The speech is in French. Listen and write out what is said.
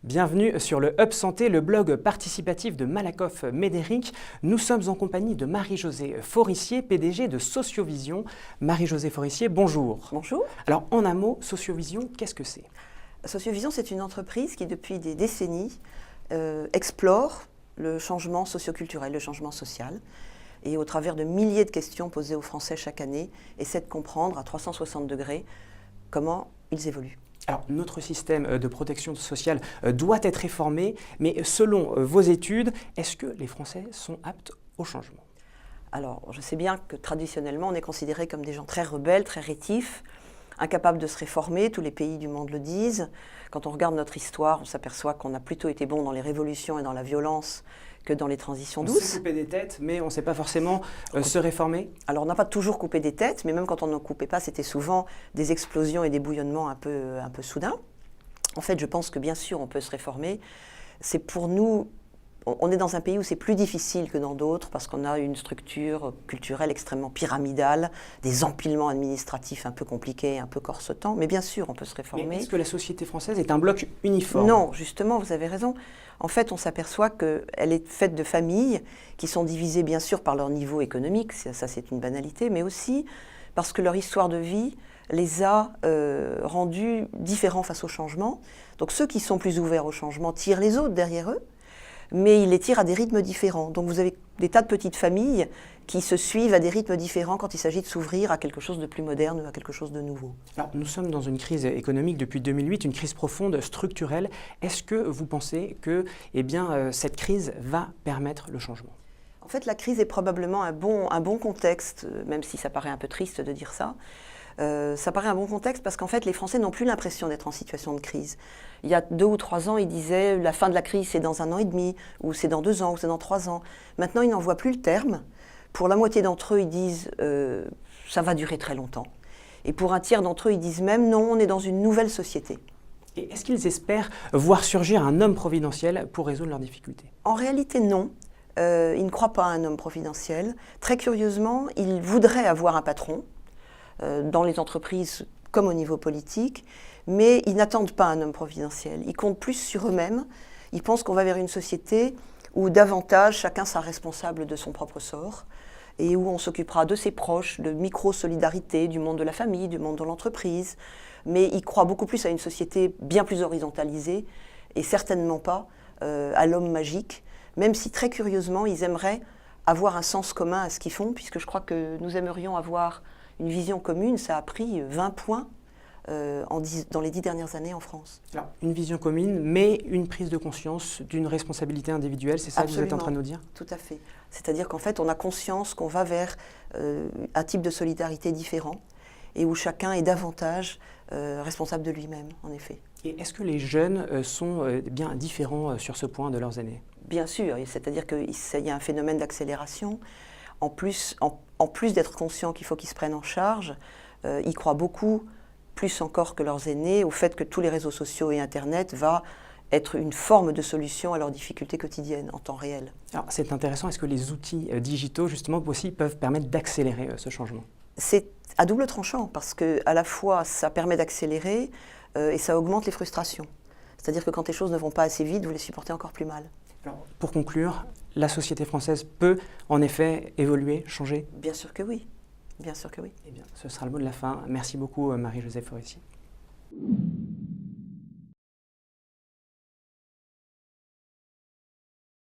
Bienvenue sur le Hub Santé, le blog participatif de Malakoff Médéric. Nous sommes en compagnie de Marie-Josée Forissier, PDG de Sociovision. Marie-Josée Forissier, bonjour. Bonjour. Alors en un mot, Sociovision, qu'est-ce que c'est? Sociovision, c'est une entreprise qui depuis des décennies explore le changement socioculturel, le changement social, et au travers de milliers de questions posées aux Français chaque année, essaie de comprendre à 360 degrés comment ils évoluent. Alors, notre système de protection sociale doit être réformé, mais selon vos études, est-ce que les Français sont aptes au changement? Alors, je sais bien que traditionnellement, on est considérés comme des gens très rebelles, très rétifs, incapables de se réformer, tous les pays du monde le disent. Quand on regarde notre histoire, on s'aperçoit qu'on a plutôt été bon dans les révolutions et dans la violence que dans les transitions douces. On sait couper des têtes, mais on ne sait pas forcément se réformer. Alors on n'a pas toujours coupé des têtes, mais même quand on n'en coupait pas, c'était souvent des explosions et des bouillonnements un peu soudains. En fait, je pense que bien sûr, on peut se réformer. C'est pour nous, on est dans un pays où c'est plus difficile que dans d'autres, parce qu'on a une structure culturelle extrêmement pyramidale, des empilements administratifs un peu compliqués, un peu corsetants, mais bien sûr, on peut se réformer. Mais est-ce que la société française est un bloc uniforme? Non, justement, vous avez raison. En fait, on s'aperçoit qu'elle est faite de familles qui sont divisées bien sûr par leur niveau économique, ça c'est une banalité, mais aussi parce que leur histoire de vie les a rendus différents face au changement. Donc ceux qui sont plus ouverts au changement tirent les autres derrière eux, mais ils les tirent à des rythmes différents. Donc vous avez des tas de petites familles qui se suivent à des rythmes différents quand il s'agit de s'ouvrir à quelque chose de plus moderne ou à quelque chose de nouveau. Alors, nous sommes dans une crise économique depuis 2008, une crise profonde, structurelle. Est-ce que vous pensez que cette crise va permettre le changement? En fait, la crise est probablement un bon contexte, même si ça paraît un peu triste de dire ça. Ça paraît un bon contexte parce qu'en fait, les Français n'ont plus l'impression d'être en situation de crise. Il y a 2 ou 3 ans, ils disaient la fin de la crise, c'est dans 1 an et demi, ou c'est dans 2 ans, ou c'est dans 3 ans. Maintenant, ils n'en voient plus le terme. Pour la moitié d'entre eux, ils disent ça va durer très longtemps. Et pour un tiers d'entre eux, ils disent même non, on est dans une nouvelle société. Et est-ce qu'ils espèrent voir surgir un homme providentiel pour résoudre leurs difficultés? En réalité, non. Ils ne croient pas à un homme providentiel. Très curieusement, ils voudraient avoir un patron, dans les entreprises comme au niveau politique, mais ils n'attendent pas un homme providentiel. Ils comptent plus sur eux-mêmes. Ils pensent qu'on va vers une société où davantage chacun sera responsable de son propre sort et où on s'occupera de ses proches, de micro-solidarité, du monde de la famille, du monde de l'entreprise. Mais ils croient beaucoup plus à une société bien plus horizontalisée et certainement pas à l'homme magique, même si très curieusement, ils aimeraient avoir un sens commun à ce qu'ils font, puisque je crois que nous aimerions avoir une vision commune. Ça a pris 20 points dans les 10 dernières années en France. Alors, une vision commune, mais une prise de conscience d'une responsabilité individuelle, c'est ça Absolument. que vous êtes en train de nous dire? Tout à fait. C'est-à-dire qu'en fait, on a conscience qu'on va vers un type de solidarité différent et où chacun est davantage responsable de lui-même, en effet. Et est-ce que les jeunes sont bien différents sur ce point de leurs aînés? Bien sûr, c'est-à-dire qu'il y a un phénomène d'accélération. En plus d'être conscients qu'il faut qu'ils se prennent en charge, ils croient beaucoup, plus encore que leurs aînés, au fait que tous les réseaux sociaux et Internet va être une forme de solution à leurs difficultés quotidiennes en temps réel. Alors c'est intéressant, est-ce que les outils digitaux justement aussi peuvent permettre d'accélérer ce changement? C'est à double tranchant parce que à la fois ça permet d'accélérer et ça augmente les frustrations. C'est-à-dire que quand les choses ne vont pas assez vite, vous les supportez encore plus mal. Alors, pour conclure, la société française peut en effet évoluer, changer? Bien sûr que oui. Bien sûr que oui. Eh bien, ce sera le mot de la fin. Merci beaucoup Marie-Josée Forissier.